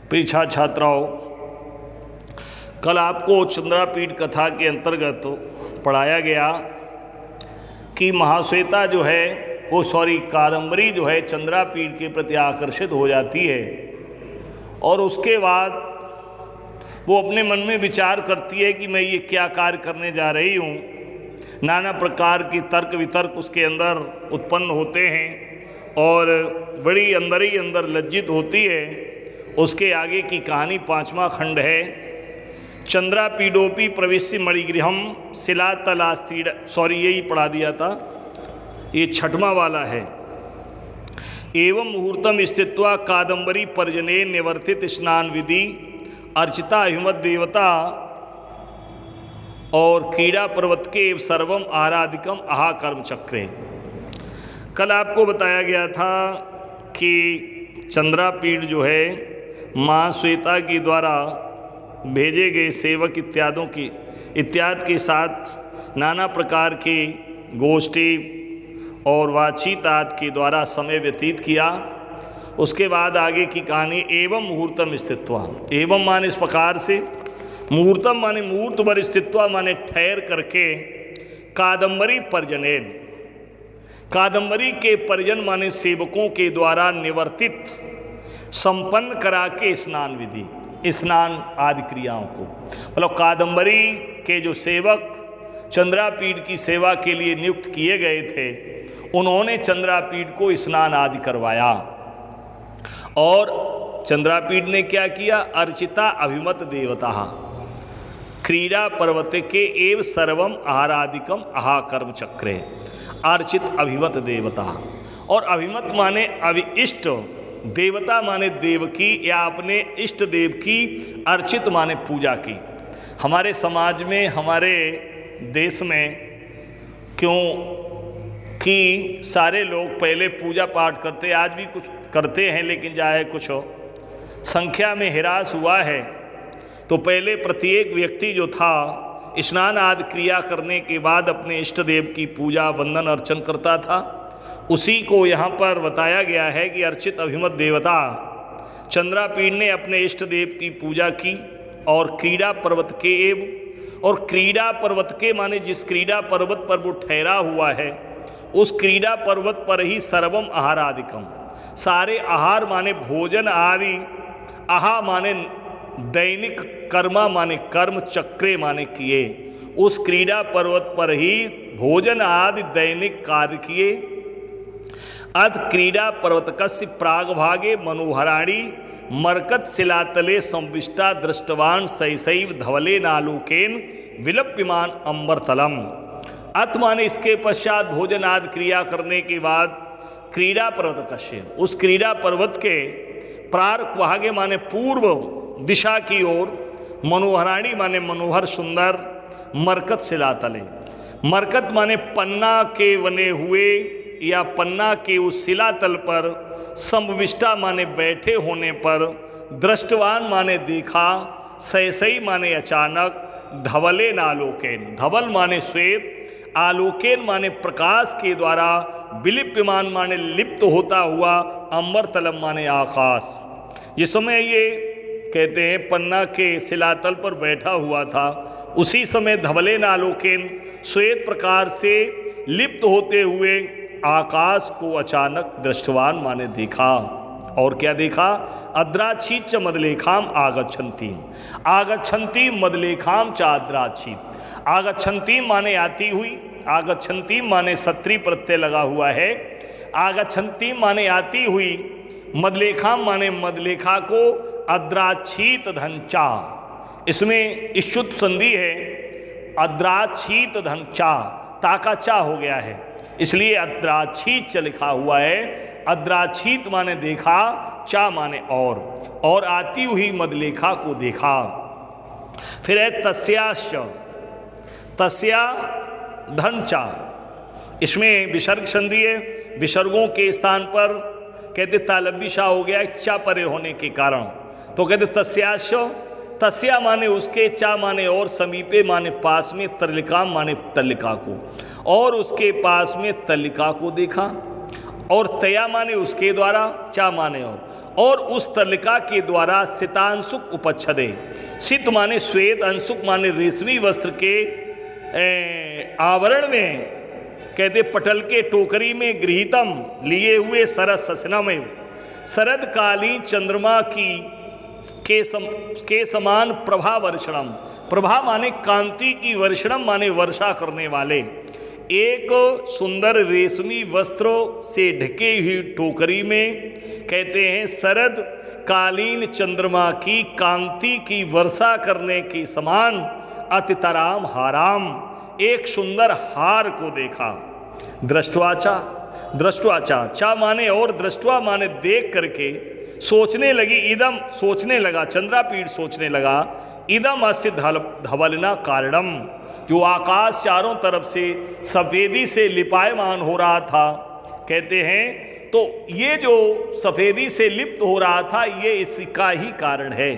प्रिय छात्र छात्राओं, कल आपको चंद्रापीठ कथा के अंतर्गत पढ़ाया गया कि महाश्वेता जो है कादंबरी जो है चंद्रापीठ के प्रति आकर्षित हो जाती है और उसके बाद वो अपने मन में विचार करती है कि मैं ये क्या कार्य करने जा रही हूँ। नाना प्रकार के तर्क वितर्क उसके अंदर उत्पन्न होते हैं और बड़ी अंदर ही अंदर लज्जित होती है। उसके आगे की कहानी 5वां खंड है। चंद्रापीडोपी प्रविश्य मणिगृहम शिलातलास्त्रीड, यही पढ़ा दिया था, ये 6वां वाला है। एवं मुहूर्तम स्थित्वा कादंबरी पर्जने निवर्तित स्नान विधि अर्चिता अभिमत देवता और क्रीड़ा पर्वत के सर्वम आराधिकम आहा कर्म चक्रे। कल आपको बताया गया था कि चंद्रापीठ जो है माँ श्वेता के द्वारा भेजे गए सेवक इत्यादि के साथ नाना प्रकार की गोष्ठी और बातचीत आदि के द्वारा समय व्यतीत किया। उसके बाद आगे की कहानी एवं मुहूर्तम स्थित्वा, एवं माने इस प्रकार से, मुहूर्तम माने मुहूर्त पर स्थित्वा माने ठहर करके, कादंबरी पर्जनेन, कादंबरी के पर्जन माने सेवकों के द्वारा निवर्तित संपन्न करा के स्नान विधि, स्नान आदि क्रियाओं को, मतलब कादंबरी के जो सेवक चंद्रापीठ की सेवा के लिए नियुक्त किए गए थे उन्होंने चंद्रापीठ को स्नान आदि करवाया। और चंद्रापीठ ने क्या किया? अर्चिता अभिमत देवता क्रीड़ा पर्वत के एव सर्वम आहारादिकम आहा कर्म चक्रे। अर्चित अभिमत देवता, और अभिमत माने अभिष्ट, देवता माने देव की या अपने इष्ट देव की, अर्चित माने पूजा की। हमारे समाज में, हमारे देश में क्यों कि सारे लोग पहले पूजा पाठ करते, आज भी कुछ करते हैं, लेकिन चाहे कुछ संख्या में ह्रास हुआ है। तो पहले प्रत्येक व्यक्ति जो था स्नान आदि क्रिया करने के बाद अपने इष्ट देव की पूजा वंदन अर्चन करता था। उसी को यहाँ पर बताया गया है कि अर्चित अभिमत देवता चंद्रापीठ ने अपने इष्ट देव की पूजा की और क्रीड़ा पर्वत के एव, और क्रीड़ा पर्वत के माने जिस क्रीड़ा पर्वत पर वो ठहरा हुआ है उस क्रीड़ा पर्वत पर ही सर्वम आहारादिकम, सारे आहार माने भोजन आदि, आहा माने दैनिक, कर्मा माने कर्म, चक्रे माने किए, उस क्रीड़ा पर्वत पर ही भोजन आदि दैनिक कार्य किए। अध क्रीड़ा पर्वतकस्य प्रागभागे मनोहराणी मरकत शिलातले संविष्टा दृष्टवान सैसैव धवले नालोकेन विलप्यमान अंबरतलम। अत माने इसके पश्चात भोजन आदि क्रिया करने के बाद क्रीड़ा पर्वतकस्य, उस क्रीड़ा पर्वत के प्रागभागे माने पूर्व दिशा की ओर, मनोहराणी माने मनोहर सुंदर, मरकत शिलातले, मरकत माने पन्ना के बने हुए या पन्ना के उस शिलातल पर, संविष्टा माने बैठे होने पर, दृष्टवान माने देखा, सैसई माने अचानक, धवले नालोकेन, धवल माने श्वेत, आलोकेन माने प्रकाश के द्वारा, विलिप्यमान माने लिप्त होता हुआ, अंबर तलम माने आकाश। जिस समय ये कहते हैं पन्ना के शिलातल पर बैठा हुआ था, उसी समय धवले नालोकेन, श्वेत प्रकार से लिप्त होते हुए आकाश को अचानक दृष्टवान माने देखा। और क्या देखा? अद्राक्षीच मदलेखाम आगच्छन्तीम, आगच्छन्तीम मदलेखाम च अद्राक्षीत। आगच्छन्तीम माने आती हुई, आगच्छन्तीम माने सत्री प्रत्यय लगा हुआ है, आगच्छन्तीम माने आती हुई, मदलेखाम माने मदलेखा को, अद्राक्षीत धनचा, इसमें इष्युत संधि है, अद्राक्षीत धनचा, ताका चा हो गया है, इसलिए अद्राक्षीत लिखा हुआ है। अद्राक्षीत माने देखा, चा माने और आती हुई मदलेखा को देखा। फिर है तस्याश्च, तस्या धनचा, इसमें विसर्ग संधि है, विसर्गों के स्थान पर कहते तालब्बी शाह हो गया चा परे होने के कारण, तो कहते तस्याश्च, तस्या माने उसके, चा माने और, समीपे माने पास में, तल्लिका माने तल्लिका को, और उसके पास में तल्लिका को देखा, और तया माने उसके द्वारा, चा माने और उस तलिका के द्वारा सितांशुक उपच्छदे, सित माने श्वेत, अंशुक माने रेशमी वस्त्र के आवरण में, कहते पटल के टोकरी में गृहीतम लिए हुए सरस ससनम, शरदकालीन चंद्रमा की के समान प्रभा वर्षणम, प्रभा माने कांति की, वर्षणम माने वर्षा करने वाले, एक सुंदर रेशमी वस्त्रों से ढके हुई टोकरी में, कहते हैं शरद कालीन चंद्रमा की कांति की वर्षा करने के समान अतितराम हाराम, एक सुंदर हार को देखा। दृष्टवाचा, दृष्टवाचा चा माने और, दृष्टवा माने देख करके, सोचने लगी, इदम सोचने लगा, चंद्रापीठ सोचने लगा, इदम अस्य धवलना कारणम, जो आकाश चारों तरफ से सफ़ेदी से लिपायमान हो रहा था, कहते हैं तो ये जो सफ़ेदी से लिप्त हो रहा था ये इसका ही कारण है।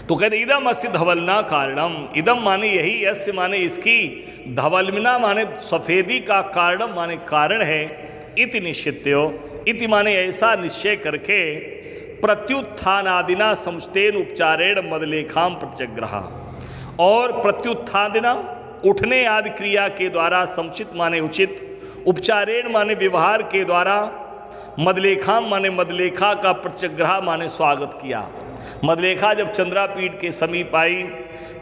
तो कहते इदम अस्य धवलना कारणम, इदम माने यही, अस्य माने इसकी, धवलना माने सफ़ेदी का, कारणम माने कारण है, इति निश्चित्यो, इति माने ऐसा निश्चय करके, प्रत्युत्थानादिना समुचतेन उपचारेण मदलेखाम प्रत्यग्रहा, और प्रत्युत्थादिना उठने आदि क्रिया के द्वारा, समुचित माने उचित, उपचारेण माने व्यवहार के द्वारा, मदलेखाम माने मदलेखा का, प्रत्यग्रह माने स्वागत किया। मदलेखा जब चंद्रापीठ के समीप आई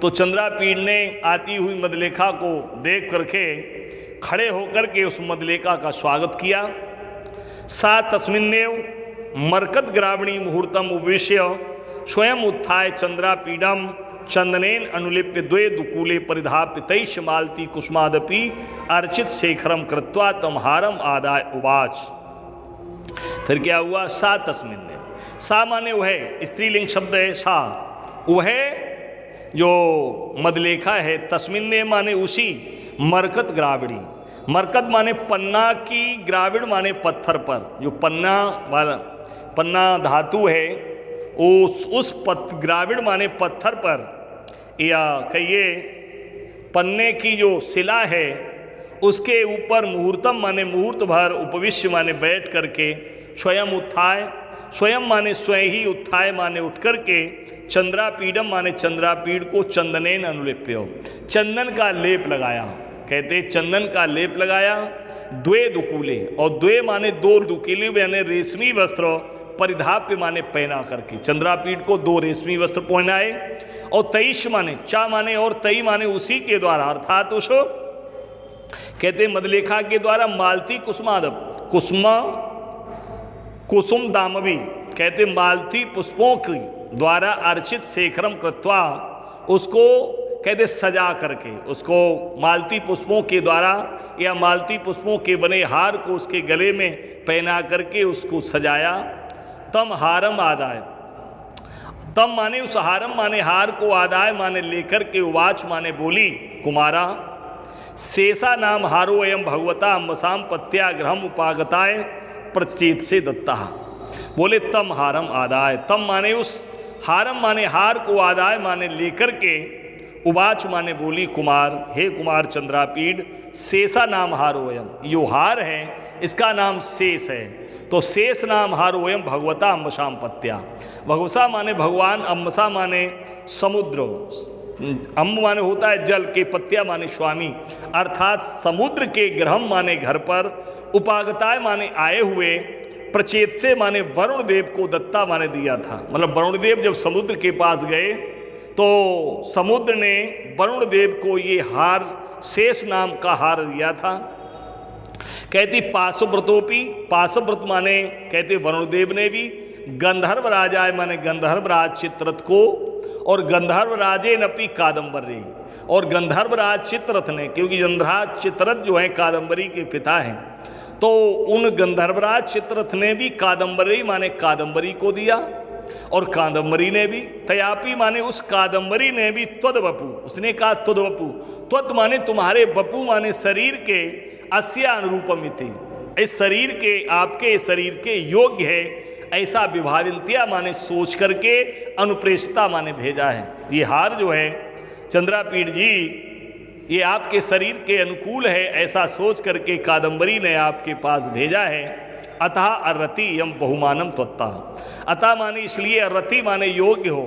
तो चंद्रापीठ ने आती हुई मदलेखा को देख करके खड़े होकर के उस मदलेखा का स्वागत किया। सा तस्मिन्नेव मरकत ग्रावणी मुहूर्तम उपविश्य स्वयं उत्थाय चंद्रापीडम चंदनेन अनुलिप्य द्वे दुकूले परिधाप्य तैश मालती कुसुमादपि अर्चित शेखरम कृत्वा तमहारम आदाय उवाच। फिर क्या हुआ? सा तस्मिन्ने, सा माने वह, स्त्रीलिंग शब्द है सा, वह जो मदलेखा है, तस्मिन्ने माने उसी, मरकत ग्रावणी, मरकत माने पन्ना की, ग्राविड़ माने पत्थर पर, जो पन्ना वाला पन्ना धातु है उस ग्राविड़ माने पत्थर पर, या कहिए पन्ने की जो शिला है उसके ऊपर मुहूर्तम माने मुहूर्त भर, उपविश्य माने बैठ करके, स्वयं उत्थाय, स्वयं माने स्वयं ही, उत्थाय माने उठ करके, चंद्रापीडम माने चंद्रापीठ को, चंदनेन अनुलिप्यो, चंदन का लेप लगाया, कहते चंदन का लेप लगाया, द्वे दुकूले, और द्वे माने दो, दुकीले यानी रेशमी वस्त्र, परिधाप्य माने पहना करके, चंद्रापीठ को दो रेशमी वस्त्र पहनाए, और तईश माने चा माने और, तई माने उसी के द्वारा, अर्थात उस कहते मदलेखा के द्वारा, मालती कुसुमादप, कुसुम दामवी, कहते मालती पुष्पों की द्वारा अर्चित शेखरम कृत्वा, उसको कहते सजा करके, उसको मालती पुष्पों के द्वारा या मालती पुष्पों के बने हार को उसके गले में पहना करके उसको सजाया। तम हारम आदाय, तम माने उस हारम माने हार को, आदाय माने लेकर के, उवाच माने बोली, कुमारा शेषा नाम हारो एवं भगवता अम्बसाम पत्याग्रहम उपागताय प्रचेत से दत्ता। बोले तम हारम आदाय, तम माने उस, हारम माने हार को, आदाय माने लेकर के, उवाच माने बोली, कुमार हे कुमार चंद्रापीठ, शेषा नाम हारोयम, यो हार है इसका नाम शेष है, तो शेष नाम हारोयम भगवता अम्बसाम पत्या, भगवसा माने भगवान, अम्बसा माने समुद्र, अम्ब माने होता है जल के, पत्या माने स्वामी, अर्थात समुद्र के ग्रहम माने घर पर, उपागताय माने आए हुए, प्रचेत से माने वरुण देव को दत्ता माने दिया था। मतलब वरुण देव जब समुद्र के पास गए तो समुद्र ने वरुण देव को ये हार, शेष नाम का हार दिया था। कहती पाशव्रतोपि, पाशव्रत माने कहते वरुण देव ने भी, गंधर्व राजाए माने गंधर्व राज चित्ररथ को, और गंधर्व राजे नपी कादम्बरी, और गंधर्व राज चित्ररथ ने, क्योंकि गंधर्वराज चित्ररथ जो है कादम्बरी के पिता हैं, तो उन गंधर्वराज चित्ररथ ने भी कादम्बरी माने कादम्बरी को दिया, और कादम्बरी ने भी, तयापी माने उस कादम्बरी ने भी, त्वद बपू, उसने कहा त्वद बपू, त्वद माने तुम्हारे, बपू माने शरीर के, अस्या अनुरूपमिति, इस शरीर के, आपके शरीर के योग्य है, ऐसा विभाविंत्या माने सोच करके, अनुप्रेषिता माने भेजा है। ये हार जो है चंद्रापीठ जी, ये आपके शरीर के अनुकूल है, ऐसा सोच करके कादम्बरी ने आपके पास भेजा है। अतः अर्रति यम बहुमानम त्वत्ता। अतः माने इसलिए, अर्रति माने योग्य हो,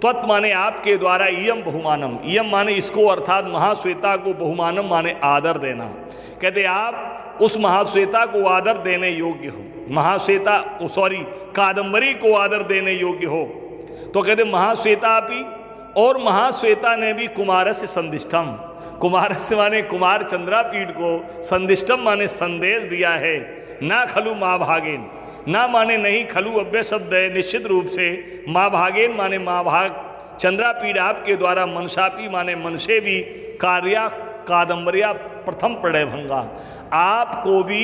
त्वत् माने आपके द्वारा, इयम बहुमानम, इयम माने इसको अर्थात महाश्वेता को, बहुमानम माने आदर देना। कहते आप उस महाश्वेता को आदर देने योग्य हो, महाश्वेता कादंबरी को आदर देने योग्य हो। तो कहते महाश्वेता भी, और महाश्वेता ने भी कुमारस्य संदिष्टम, कुमारस्य माने कुमार चंद्रापीठ को, संदिष्टम माने संदेश दिया है। ना खलु माँ भागेन, ना माने नहीं, खलु अव्यय शब्द है निश्चित रूप से, माँ भागेन माने माँ भाग, चंद्रापीठ आपके द्वारा, मनसापी माने मनसे भी, कार्या कादंबरिया प्रथम प्रणय भंगा, आपको भी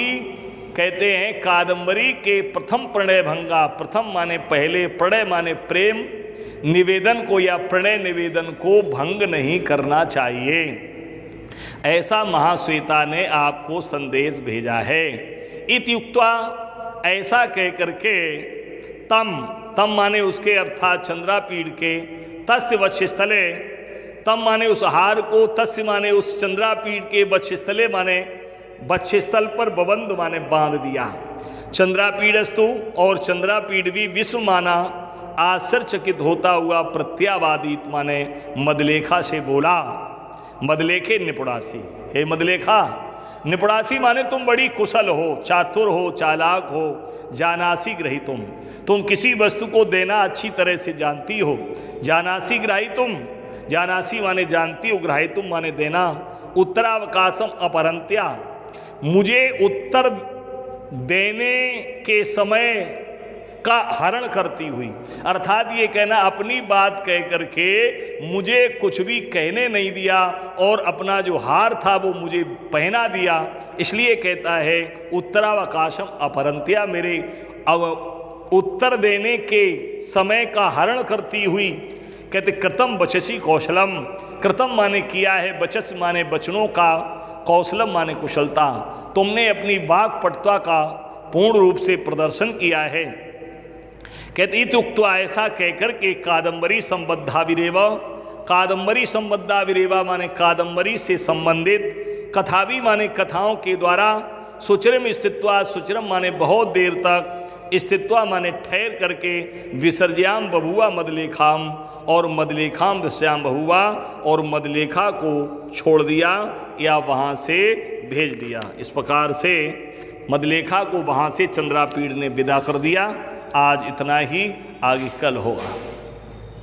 कहते हैं कादंबरी के प्रथम प्रणय भंगा, प्रथम माने पहले, प्रणय माने प्रेम, निवेदन को या प्रणय निवेदन को भंग नहीं करना चाहिए, ऐसा महाश्वेता ने आपको संदेश भेजा है। इत्युक्त्वा, ऐसा कह करके, तम माने उसके अर्थात चंद्रापीठ के, तस्य वक्षस्थले, तम माने उस हार को, तस्य माने उस चंद्रापीठ के, वक्षस्थले माने वक्षस्थल पर, बबंध माने बांध दिया। चंद्रापीठस्तु, और चंद्रापीठ भी विश्व माना आश्चर्यचकित होता हुआ, प्रत्यावादित माने मदलेखा से बोला, मदलेखे निपुणासी, हे मदलेखा, निपुणासी माने तुम बड़ी कुशल हो, चातुर हो, चालाक हो, जानासी ग्रही तुम किसी वस्तु को देना अच्छी तरह से जानती हो। जानासी ग्राही तुम, जानासी माने जानती हो, ग्राही तुम माने देना। उत्तरावकाशम अपहरंत्या, मुझे उत्तर देने के समय का हरण करती हुई, अर्थात ये कहना अपनी बात कह करके मुझे कुछ भी कहने नहीं दिया, और अपना जो हार था वो मुझे पहना दिया, इसलिए कहता है उत्तरावकाशम अपहरंत्या, मेरे उत्तर देने के समय का हरण करती हुई। कहते कृतम बचसी कौशलम, कृतम माने किया है, बचस माने बचनों का, कौशलम माने कुशलता, तुमने अपनी वाक्पटुता का पूर्ण रूप से प्रदर्शन किया है। कहते इत्युक्त्वा, ऐसा कहकर के, कादंबरी संबद्धाविरेव, कादंबरी संबद्धाविरेवा माने कादंबरी से संबंधित, कथावी माने कथाओं के द्वारा, सुचिरम स्थित्वा, सुचिरम माने बहुत देर तक, स्थित्वा माने ठहर करके, विसर्ज्याम बभुआ मदलेखाम, और मदलेखाम विश्याम बहुआ, और मदलेखा को छोड़ दिया या वहाँ से भेज दिया। इस प्रकार से मदलेखा को वहाँ से चंद्रापीठ ने विदा कर दिया। आज इतना ही, आगे कल होगा।